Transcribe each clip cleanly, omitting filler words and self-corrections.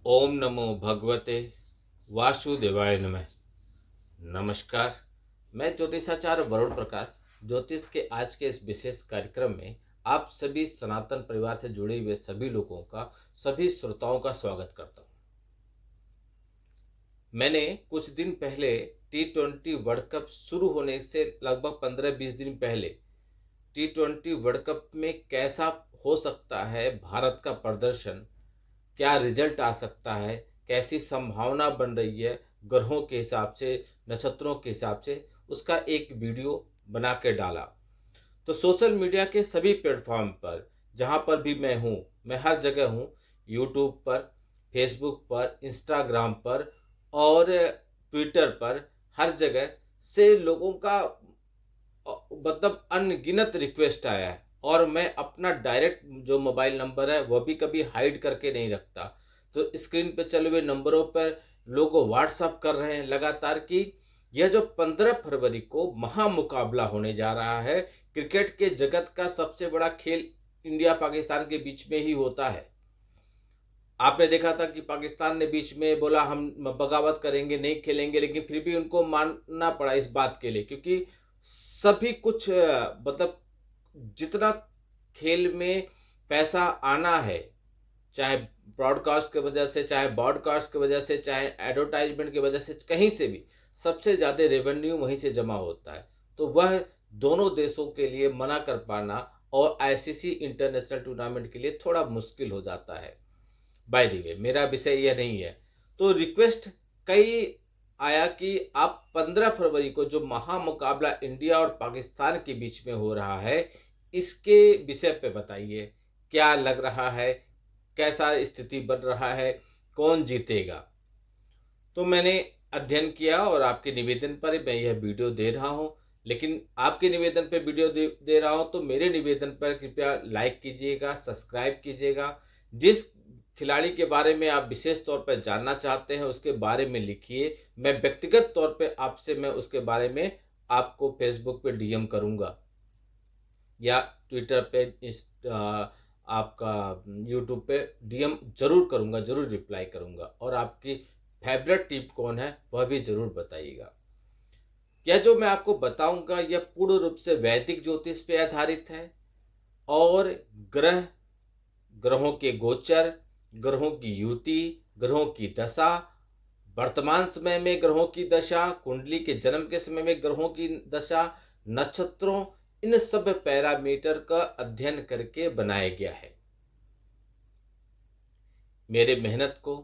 ओम नमो भगवते वासुदेवाय नमः। नमस्कार, मैं ज्योतिषाचार्य वरुण प्रकाश ज्योतिष के आज के इस विशेष कार्यक्रम में आप सभी सनातन परिवार से जुड़े हुए सभी लोगों का, सभी श्रोताओं का स्वागत करता हूं। मैंने कुछ दिन पहले T20 वर्ल्ड कप शुरू होने से लगभग 15-20 दिन पहले T20 वर्ल्ड कप में कैसा हो सकता है भारत का प्रदर्शन, क्या रिजल्ट आ सकता है, कैसी संभावना बन रही है ग्रहों के हिसाब से, नक्षत्रों के हिसाब से, उसका एक वीडियो बना के डाला। तो सोशल मीडिया के सभी प्लेटफॉर्म पर जहाँ पर भी मैं हूँ, मैं हर जगह हूँ, यूट्यूब पर, फेसबुक पर, इंस्टाग्राम पर और ट्विटर पर, हर जगह से लोगों का मतलब अनगिनत रिक्वेस्ट आया है। और मैं अपना डायरेक्ट जो मोबाइल नंबर है वह भी कभी हाइड करके नहीं रखता। तो स्क्रीन पे चले हुए नंबरों पर लोग व्हाट्सअप कर रहे हैं लगातार कि यह जो 15 फरवरी को महामुकाबला होने जा रहा है, क्रिकेट के जगत का सबसे बड़ा खेल इंडिया पाकिस्तान के बीच में ही होता है। आपने देखा था कि पाकिस्तान ने बीच में बोला हम बगावत करेंगे, नहीं खेलेंगे, लेकिन फिर भी उनको मानना पड़ा इस बात के लिए, क्योंकि सभी कुछ मतलब जितना खेल में पैसा आना है, चाहे ब्रॉडकास्ट की वजह से, चाहे ब्रॉडकास्ट की वजह से, चाहे एडवर्टाइजमेंट की वजह से, कहीं से भी सबसे ज़्यादा रेवेन्यू वहीं से जमा होता है। तो वह दोनों देशों के लिए मना कर पाना और आईसीसी इंटरनेशनल टूर्नामेंट के लिए थोड़ा मुश्किल हो जाता है। बाय द वे, मेरा विषय यह नहीं है। तो रिक्वेस्ट कई आया कि आप 15 फरवरी को जो महामुकाबला इंडिया और पाकिस्तान के बीच में हो रहा है, इसके विषय पे बताइए, क्या लग रहा है, कैसा स्थिति बन रहा है, कौन जीतेगा। तो मैंने अध्ययन किया और आपके निवेदन पर मैं यह वीडियो दे रहा हूँ। लेकिन आपके निवेदन पर वीडियो दे रहा हूँ तो मेरे निवेदन पर कृपया लाइक कीजिएगा, सब्सक्राइब कीजिएगा। जिस खिलाड़ी के बारे में आप विशेष तौर पर जानना चाहते हैं उसके बारे में लिखिए। मैं व्यक्तिगत तौर पे आपसे मैं उसके बारे में आपको फेसबुक पे डीएम करूंगा या ट्विटर पे आपका यूट्यूब पे डीएम जरूर करूंगा, जरूर रिप्लाई करूंगा। और आपकी फेवरेट टीम कौन है वह भी जरूर बताइएगा। यह जो मैं आपको बताऊंगा यह पूर्ण रूप से वैदिक ज्योतिष पे आधारित है और ग्रहों के गोचर, ग्रहों की युति, ग्रहों की दशा, वर्तमान समय में ग्रहों की दशा, कुंडली के जन्म के समय में ग्रहों की दशा, नक्षत्रों, इन सब पैरामीटर का अध्ययन करके बनाया गया है। मेरे मेहनत को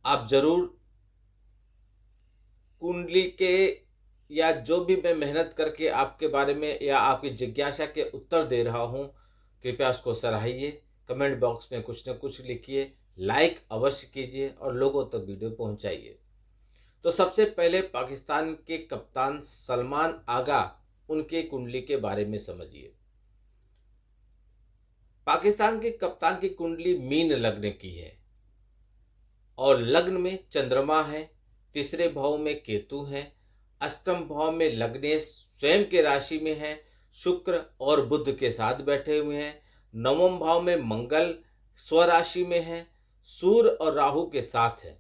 आप जरूर कुंडली के या जो भी मैं मेहनत करके आपके बारे में या आपकी जिज्ञासा के उत्तर दे रहा हूं, कृपया उसको सराहिए। कमेंट बॉक्स में कुछ न कुछ लिखिए, लाइक अवश्य कीजिए और लोगों तक वीडियो पहुंचाइए। तो सबसे पहले पाकिस्तान के कप्तान सलमान आगा, उनके कुंडली के बारे में समझिए। पाकिस्तान के कप्तान की कुंडली मीन लग्न की है और लग्न में चंद्रमा है, तीसरे भाव में केतु है, अष्टम भाव में लग्नेश स्वयं के राशि में है, शुक्र और बुध के साथ बैठे हुए हैं, नवम भाव में मंगल स्वराशि में है, सूर्य और राहु के साथ है,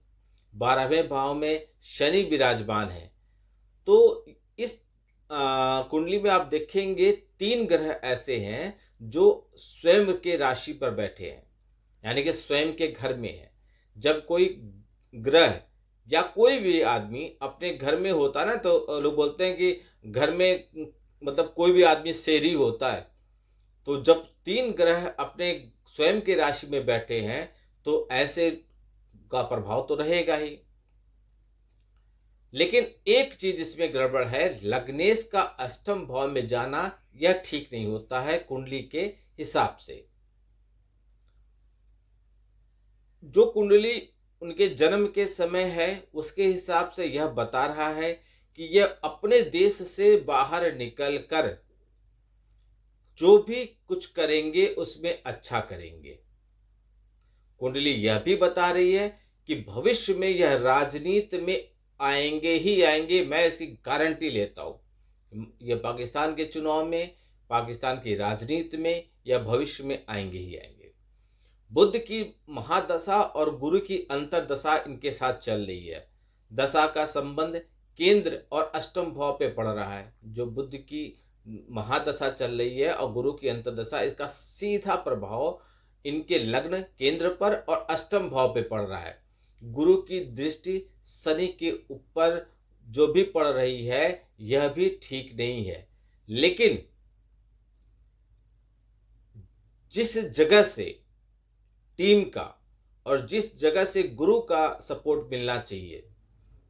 12वें भाव में शनि विराजमान है। तो इस कुंडली में आप देखेंगे 3 ग्रह ऐसे हैं जो स्वयं के राशि पर बैठे हैं, यानी कि स्वयं के घर में है। जब कोई ग्रह या कोई भी आदमी अपने घर में होता है ना, तो लोग बोलते हैं कि घर में मतलब कोई भी आदमी शेरी होता है। तो जब 3 ग्रह अपने स्वयं के राशि में बैठे हैं तो ऐसे का प्रभाव तो रहेगा ही। लेकिन एक चीज इसमें गड़बड़ है, लग्नेश का अष्टम भाव में जाना यह ठीक नहीं होता है कुंडली के हिसाब से। जो कुंडली उनके जन्म के समय है उसके हिसाब से यह बता रहा है कि यह अपने देश से बाहर निकलकर जो भी कुछ करेंगे उसमें अच्छा करेंगे। कुंडली यह भी बता रही है कि भविष्य में यह राजनीति में आएंगे ही आएंगे, मैं इसकी गारंटी लेता हूं। यह पाकिस्तान के चुनाव में, पाकिस्तान की राजनीति में, यह भविष्य में आएंगे ही आएंगे। बुध की महादशा और गुरु की अंतरदशा इनके साथ चल रही है। दशा का संबंध केंद्र और अष्टम भाव पे पड़ रहा है। जो बुध की महादशा चल रही है और गुरु की अंतरदशा, इसका सीधा प्रभाव इनके लग्न केंद्र पर और अष्टम भाव पे पड़ रहा है। गुरु की दृष्टि शनि के ऊपर जो भी पड़ रही है, यह भी ठीक नहीं है। लेकिन जिस जगह से टीम का और जिस जगह से गुरु का सपोर्ट मिलना चाहिए,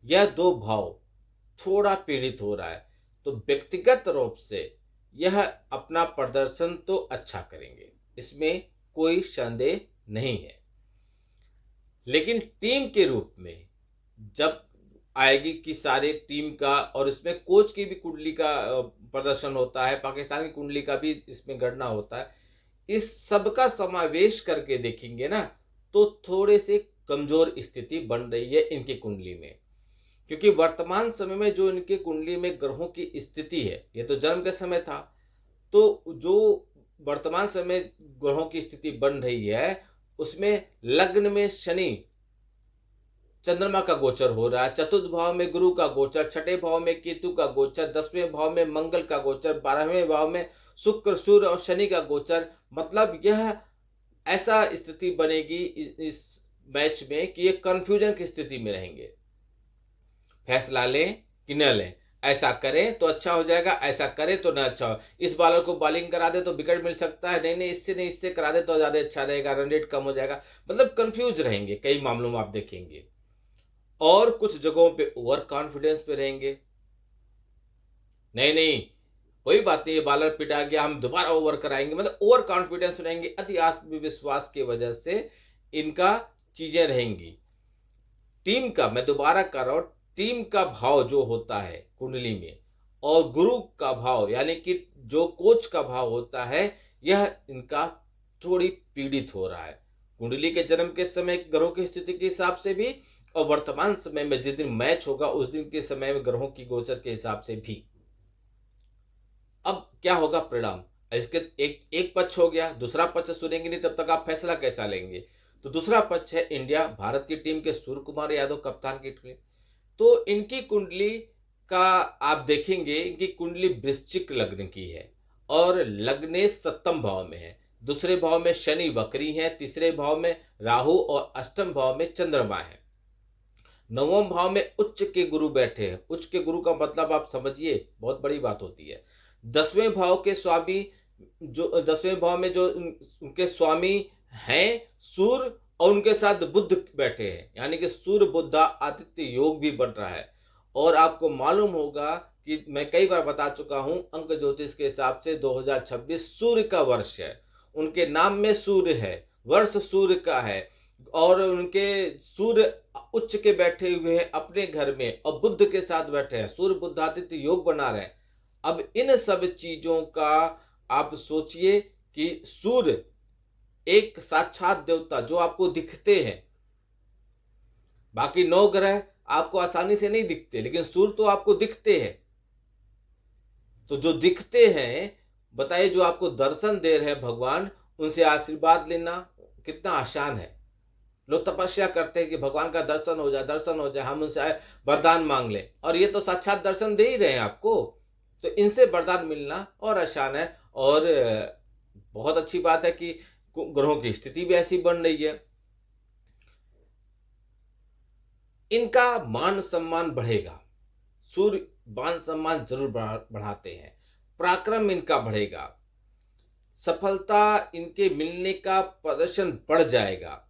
यह दो भाव थोड़ा पीड़ित हो रहा है। तो व्यक्तिगत रूप से यह अपना प्रदर्शन तो अच्छा करेंगे, इसमें कोई संदेह नहीं है। लेकिन टीम के रूप में जब आएगी कि सारे टीम का, और इसमें कोच की भी कुंडली का प्रदर्शन होता है, पाकिस्तान की कुंडली का भी इसमें गणना होता है, इस सब का समावेश करके देखेंगे ना, तो थोड़े से कमजोर स्थिति बन रही है इनकी कुंडली में। क्योंकि वर्तमान समय में जो इनके कुंडली में ग्रहों की स्थिति है, ये तो जन्म के समय था, तो जो वर्तमान समय ग्रहों की स्थिति बन रही है, उसमें लग्न में शनि चंद्रमा का गोचर हो रहा है, चतुर्थ भाव में गुरु का गोचर, छठे भाव में केतु का गोचर, 10वें भाव में मंगल का गोचर, 12वें भाव में शुक्र सूर्य और शनि का गोचर। मतलब यह ऐसा स्थिति बनेगी इस मैच में कि ये कंफ्यूजन की स्थिति में रहेंगे। फैसला लें कि न लें, ऐसा करें तो अच्छा हो जाएगा, ऐसा करें तो न अच्छा हो, इस बॉलर को बॉलिंग करा दे तो विकेट मिल सकता है, नहीं इससे करा दे तो ज़्यादा अच्छा रहेगा, रन रेट कम हो जाएगा। मतलब कंफ्यूज रहेंगे कई मामलों में आप देखेंगे। और कुछ जगहों पे ओवर कॉन्फिडेंस पे रहेंगे, नहीं कोई बात नहीं, ये बॉलर पिटा गया, हम दोबारा ओवर कराएंगे। मतलब ओवर कॉन्फिडेंस रहेंगे, अति आत्मविश्वास की वजह से इनका चीजें रहेंगी। टीम का, मैं दोबारा कर रहा हूं, टीम का भाव जो होता है कुंडली में और गुरु का भाव यानी कि जो कोच का भाव होता है, यह इनका थोड़ी पीड़ित हो रहा है। कुंडली के जन्म के समय ग्रहों की स्थिति के हिसाब से भी, और वर्तमान समय में जिस दिन मैच होगा उस दिन के समय में ग्रहों की गोचर के हिसाब से भी। अब क्या होगा परिणाम, इसके एक पक्ष हो गया, दूसरा पक्ष सुनेंगे नहीं तब तक आप फैसला कैसा लेंगे। तो दूसरा पक्ष है इंडिया, भारत की टीम के सूर्य कुमार यादव कप्तान की टीम। तो इनकी कुंडली का आप देखेंगे, इनकी कुंडली वृश्चिक लग्न की है और लग्नेश सप्तम भाव में है, दूसरे भाव में शनि वक्री है, तीसरे भाव में राहु और अष्टम भाव में चंद्रमा है, नवम भाव में उच्च के गुरु बैठे हैं। उच्च के गुरु का मतलब आप समझिए, बहुत बड़ी बात होती है। 10वें भाव के स्वामी, जो 10वें भाव में जो उनके स्वामी हैं सूर्य, और उनके साथ बुध बैठे हैं, यानी कि सूर्य बुध आदित्य योग भी बन रहा है। और आपको मालूम होगा कि मैं कई बार बता चुका हूं, अंक ज्योतिष के हिसाब से 2026 सूर्य का वर्ष है, उनके नाम में सूर्य है, वर्ष सूर्य का है, और उनके सूर्य उच्च के बैठे हुए हैं अपने घर में और बुध के साथ बैठे हैं, सूर्य बुध आदित्य योग बना रहे हैं। अब इन सब चीजों का आप सोचिए कि सूर्य एक साक्षात देवता जो आपको दिखते हैं, बाकी 9 ग्रह आपको आसानी से नहीं दिखते, लेकिन सूर्य तो आपको दिखते हैं। तो जो दिखते हैं, बताइए, जो आपको दर्शन दे रहे हैं भगवान, उनसे आशीर्वाद लेना कितना आसान है। लोग तपस्या करते हैं कि भगवान का दर्शन हो जाए, दर्शन हो जाए, हम उनसे वरदान मांग लें, और ये तो साक्षात दर्शन दे ही रहे हैं आपको। तो इनसे वरदान मिलना और आसान है। और बहुत अच्छी बात है कि ग्रहों की स्थिति भी ऐसी बन रही है, इनका मान सम्मान बढ़ेगा। सूर्य मान सम्मान जरूर बढ़ाते हैं, पराक्रम इनका बढ़ेगा, सफलता इनके मिलने का प्रदर्शन बढ़ जाएगा।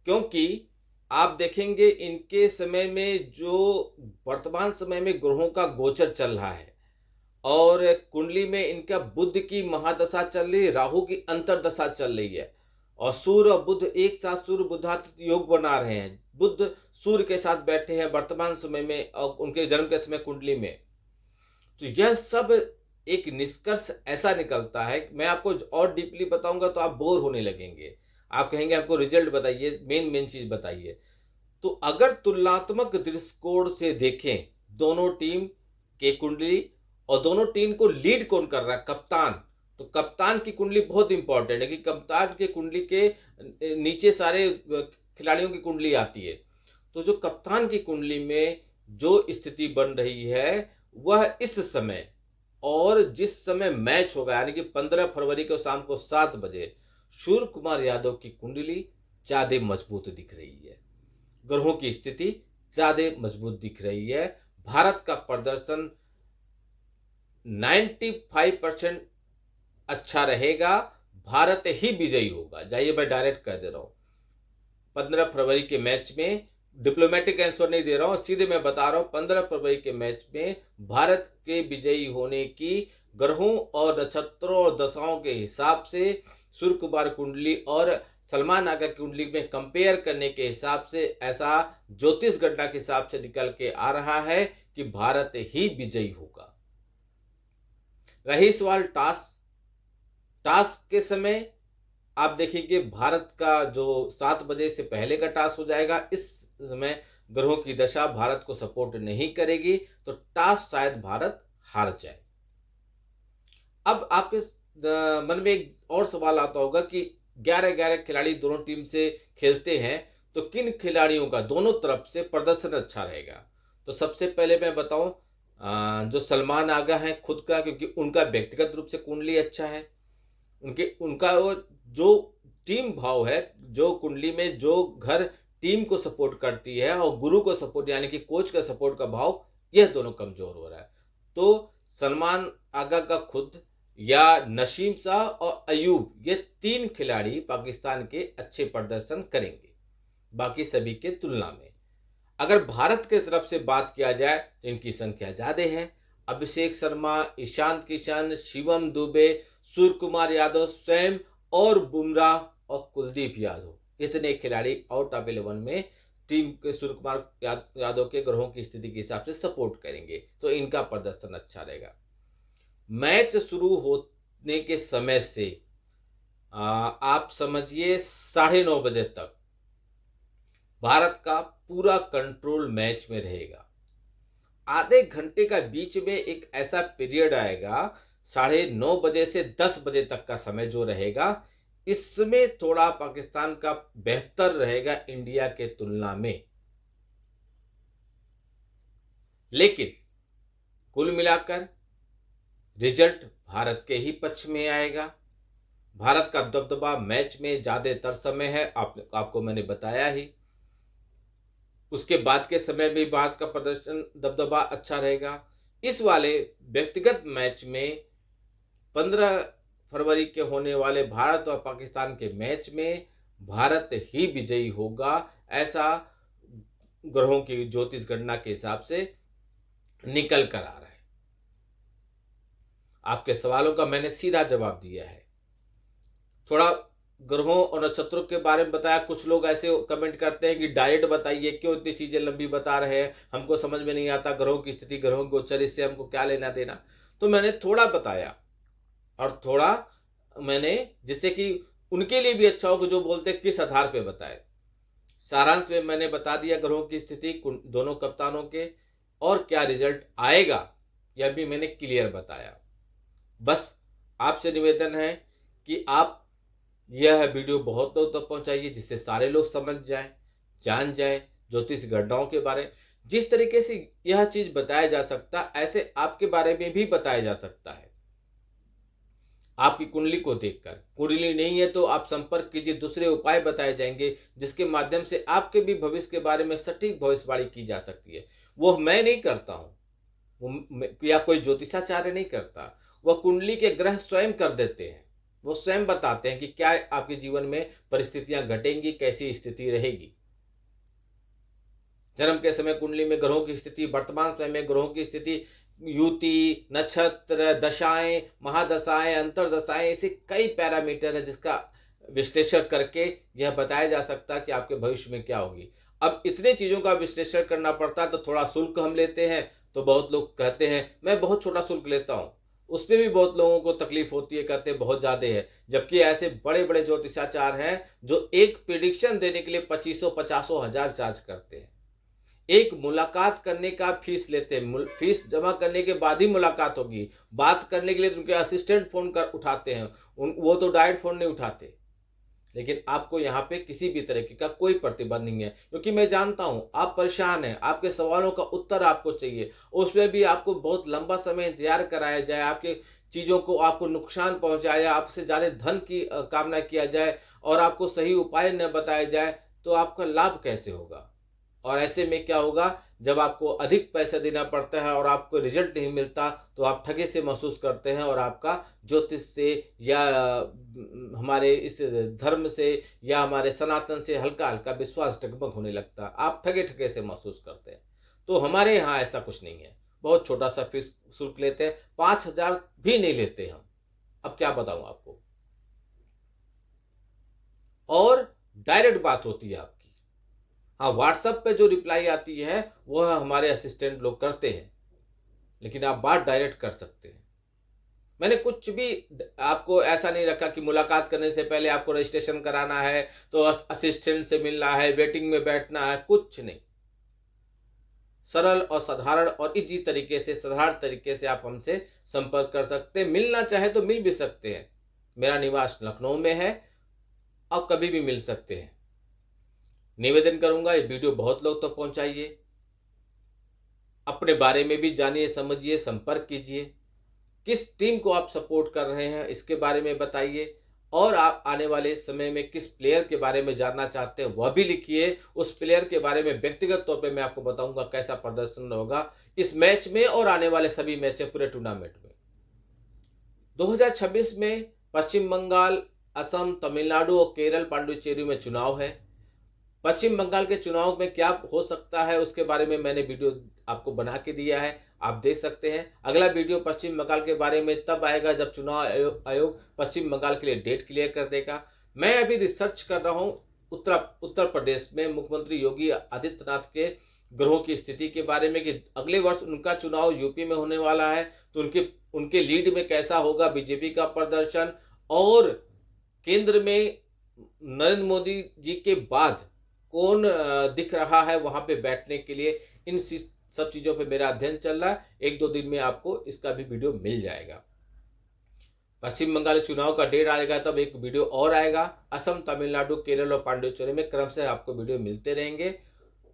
क्योंकि आप देखेंगे इनके समय में, जो वर्तमान समय में ग्रहों का गोचर चल रहा है, और कुंडली में इनका बुध की महादशा चल रही है, राहु की अंतरदशा चल रही है, और सूर्य और बुध एक साथ सूर्य बुधादित्य योग बना रहे हैं, बुध सूर्य के साथ बैठे हैं वर्तमान समय में और उनके जन्म के समय कुंडली में। तो यह सब एक निष्कर्ष ऐसा निकलता है, मैं आपको और डीपली बताऊंगा तो आप बोर होने लगेंगे, आप कहेंगे हमको रिजल्ट बताइए, मेन चीज बताइए। तो अगर तुलनात्मक दृष्टिकोण से देखें दोनों टीम के कुंडली, और दोनों टीम को लीड कौन कर रहा है, कप्तान, तो कप्तान की कुंडली बहुत इंपॉर्टेंट है कि कप्तान की कुंडली के नीचे सारे खिलाड़ियों की कुंडली आती है। तो जो कप्तान की कुंडली में जो स्थिति बन रही है वह इस समय और जिस समय मैच होगा यानी कि 15 फरवरी को शाम को 7 बजे सूर्य कुमार यादव की कुंडली ज्यादा मजबूत दिख रही है। ग्रहों की स्थिति ज्यादा मजबूत दिख रही है। भारत का प्रदर्शन 95% अच्छा रहेगा। भारत ही विजयी होगा। जाइए मैं डायरेक्ट कह दे रहा हूं 15 फरवरी के मैच में, डिप्लोमेटिक आंसर नहीं दे रहा हूं, सीधे मैं बता रहा हूं 15 फरवरी के मैच में भारत के विजयी होने की ग्रहों और नक्षत्रों और दशाओं के हिसाब से सूर्य कुमार कुंडली और सलमान आगा की कुंडली में कंपेयर करने के हिसाब से ऐसा ज्योतिष गणना के हिसाब से निकल के आ रहा है कि भारत ही विजयी होगा। रही सवाल टास्क के समय आप देखेंगे भारत का जो 7 बजे से पहले का टास्क हो जाएगा। इस समय ग्रहों की दशा भारत को सपोर्ट नहीं करेगी तो टास्क शायद भारत हार जाए। अब आपके मन में एक और सवाल आता होगा कि 11-11 खिलाड़ी दोनों टीम से खेलते हैं तो किन खिलाड़ियों का दोनों तरफ से प्रदर्शन अच्छा रहेगा। तो सबसे पहले मैं बताऊं जो सलमान आगा है खुद का, क्योंकि उनका व्यक्तिगत रूप से कुंडली अच्छा है। उनका वो जो टीम भाव है, जो कुंडली में जो घर टीम को सपोर्ट करती है और गुरु को सपोर्ट यानी कि कोच का सपोर्ट का भाव, यह दोनों कमजोर हो रहा है। तो सलमान आगा का खुद या नसीम शाह और अयूब, ये 3 खिलाड़ी पाकिस्तान के अच्छे प्रदर्शन करेंगे बाकी सभी के तुलना में। अगर भारत की तरफ से बात किया जाए तो इनकी संख्या ज्यादा है। अभिषेक शर्मा, ईशांत किशन, शिवम दुबे, सूर्य कुमार यादव स्वयं और बुमराह और कुलदीप यादव, इतने खिलाड़ी आउट ऑफ 11 में टीम के सूर्य कुमार यादव के ग्रहों की स्थिति के हिसाब से सपोर्ट करेंगे तो इनका प्रदर्शन अच्छा रहेगा। मैच शुरू होने के समय से आप समझिए 9:30 बजे तक भारत का पूरा कंट्रोल मैच में रहेगा। आधे घंटे का बीच में एक ऐसा पीरियड आएगा 9:30 बजे से 10 बजे तक का समय जो रहेगा, इसमें थोड़ा पाकिस्तान का बेहतर रहेगा इंडिया के तुलना में। लेकिन कुल मिलाकर रिजल्ट भारत के ही पक्ष में आएगा। भारत का दबदबा मैच में ज्यादातर समय है, आपको मैंने बताया ही। उसके बाद के समय भी भारत का प्रदर्शन दबदबा अच्छा रहेगा। इस वाले व्यक्तिगत मैच में 15 फरवरी के होने वाले भारत और पाकिस्तान के मैच में भारत ही विजयी होगा, ऐसा ग्रहों की ज्योतिष गणना के हिसाब से निकल कर आ रहा है। आपके सवालों का मैंने सीधा जवाब दिया है। थोड़ा ग्रहों और नक्षत्रों के बारे में बताया। कुछ लोग ऐसे कमेंट करते हैं कि डायरेक्ट बताइए, क्यों इतनी चीजें लंबी बता रहे हैं, हमको समझ में नहीं आता ग्रहों की स्थिति, ग्रहों के गोचर, इससे हमको क्या लेना देना। तो मैंने थोड़ा बताया और थोड़ा मैंने, जिससे कि उनके लिए भी अच्छा हो कि जो बोलते किस आधार पे बताए। सारांश में मैंने बता दिया ग्रहों की स्थिति दोनों कप्तानों के और क्या रिजल्ट आएगा, यह भी मैंने क्लियर बताया। बस आपसे निवेदन है कि आप यह वीडियो बहुत लोग तक पहुंचाइए, जिससे सारे लोग समझ जाएं, जान जाएं ज्योतिष गणनाओं के बारे। जिस तरीके से यह चीज बताया जा सकता, ऐसे आपके बारे में भी बताया जा सकता है। आपकी कुंडली को देखकर, कुंडली नहीं है तो आप संपर्क कीजिए, दूसरे उपाय बताए जाएंगे जिसके माध्यम से आपके भी भविष्य के बारे में सटीक भविष्यवाणी की जा सकती है। वो मैं नहीं करता हूं, या कोई ज्योतिषाचार्य नहीं करता, वह कुंडली के ग्रह स्वयं कर देते हैं। वो स्वयं बताते हैं कि क्या आपके जीवन में परिस्थितियां घटेंगी, कैसी स्थिति रहेगी। जन्म के समय कुंडली में ग्रहों की स्थिति, वर्तमान समय में ग्रहों की स्थिति, युति, नक्षत्र, दशाएं, महादशाएं, अंतरदशाएं, ऐसे कई पैरामीटर है जिसका विश्लेषण करके यह बताया जा सकता है कि आपके भविष्य में क्या होगी। अब इतने चीजों का विश्लेषण करना पड़ता है तो थोड़ा शुल्क हम लेते हैं। तो बहुत लोग कहते हैं मैं बहुत छोटा शुल्क लेता हूं, उसमें भी बहुत लोगों को तकलीफ होती है, कहते हैं बहुत ज्यादा है। जबकि ऐसे बड़े बड़े ज्योतिषाचार्य हैं जो एक प्रिडिक्शन देने के लिए 2500-50 हजार चार्ज करते हैं। एक मुलाकात करने का फीस लेते हैं, फीस जमा करने के बाद ही मुलाकात होगी। बात करने के लिए तो उनके असिस्टेंट फ़ोन कर उठाते हैं, वो तो डायरेक्ट फ़ोन नहीं उठाते। लेकिन आपको यहाँ पे किसी भी तरीके का कोई प्रतिबंध नहीं है, क्योंकि मैं जानता हूँ आप परेशान हैं, आपके सवालों का उत्तर आपको चाहिए, उसमें भी आपको बहुत लंबा समय इंतजार कराया जाए, आपके चीज़ों को आपको नुकसान पहुँचाया जाए, आपसे ज़्यादा धन की कामना किया जाए और आपको सही उपाय न बताया जाए, तो आपका लाभ कैसे होगा? और ऐसे में क्या होगा, जब आपको अधिक पैसा देना पड़ता है और आपको रिजल्ट नहीं मिलता, तो आप ठगे से महसूस करते हैं और आपका ज्योतिष से या हमारे इस धर्म से या हमारे सनातन से हल्का हल्का विश्वास डगमग होने लगता है, आप ठगे ठगे से महसूस करते हैं। तो हमारे यहाँ ऐसा कुछ नहीं है, बहुत छोटा सा फीस शुल्क लेते हैं, 5,000 भी नहीं लेते हम। अब क्या बताऊं आपको। और डायरेक्ट बात होती है आपकी। हाँ, व्हाट्सएप पे जो रिप्लाई आती है वह हमारे असिस्टेंट लोग करते हैं, लेकिन आप बात डायरेक्ट कर सकते हैं। मैंने कुछ भी आपको ऐसा नहीं रखा कि मुलाकात करने से पहले आपको रजिस्ट्रेशन कराना है, तो असिस्टेंट से मिलना है, वेटिंग में बैठना है, कुछ नहीं। सरल और साधारण और इजी तरीके से, साधारण तरीके से आप हमसे संपर्क कर सकते हैं। मिलना चाहे तो मिल भी सकते हैं। मेरा निवास लखनऊ में है, आप कभी भी मिल सकते हैं। निवेदन करूंगा ये वीडियो बहुत लोग तक पहुंचाइए, अपने बारे में भी जानिए, समझिए, संपर्क कीजिए। किस टीम को आप सपोर्ट कर रहे हैं इसके बारे में बताइए, और आप आने वाले समय में किस प्लेयर के बारे में जानना चाहते हैं वह भी लिखिए। उस प्लेयर के बारे में व्यक्तिगत तौर पे मैं आपको बताऊंगा कैसा प्रदर्शन होगा इस मैच में और आने वाले सभी मैच में, पूरे टूर्नामेंट में। 2026 में पश्चिम बंगाल, असम, तमिलनाडु और केरल पांडुचेरी में चुनाव है। पश्चिम बंगाल के चुनाव में क्या हो सकता है उसके बारे में मैंने वीडियो आपको बना के दिया है, आप देख सकते हैं। अगला वीडियो पश्चिम बंगाल के बारे में तब आएगा जब चुनाव आयोग पश्चिम बंगाल के लिए डेट क्लियर कर देगा। मैं अभी रिसर्च कर रहा हूँ उत्तर प्रदेश में मुख्यमंत्री योगी आदित्यनाथ के ग्रहों की स्थिति के बारे में, कि अगले वर्ष उनका चुनाव यूपी में होने वाला है, तो उनके लीड में कैसा होगा बीजेपी का प्रदर्शन, और केंद्र में नरेंद्र मोदी जी के बाद कौन दिख रहा है वहां पे बैठने के लिए। इन सब चीजों पे मेरा अध्ययन चल रहा है, 1-2 दिन में आपको इसका भी वीडियो मिल जाएगा। पश्चिम बंगाल चुनाव का डेट आएगा तब एक वीडियो और आएगा। असम, तमिलनाडु, केरल और पांडिचेरी में क्रम से आपको वीडियो मिलते रहेंगे।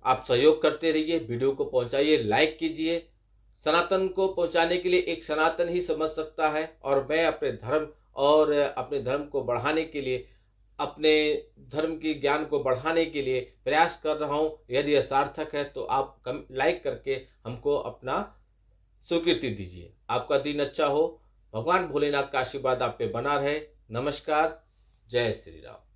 आप सहयोग करते रहिए, वीडियो को पहुंचाइए, लाइक कीजिए। सनातन को पहुंचाने के लिए एक सनातन ही समझ सकता है, और मैं अपने धर्म और अपने धर्म को बढ़ाने के लिए, अपने धर्म की ज्ञान को बढ़ाने के लिए प्रयास कर रहा हूं। यदि यह सार्थक है तो आप लाइक करके हमको अपना स्वीकृति दीजिए। आपका दिन अच्छा हो, भगवान भोलेनाथ का आशीर्वाद आप पे बना रहे। नमस्कार, जय श्री राम।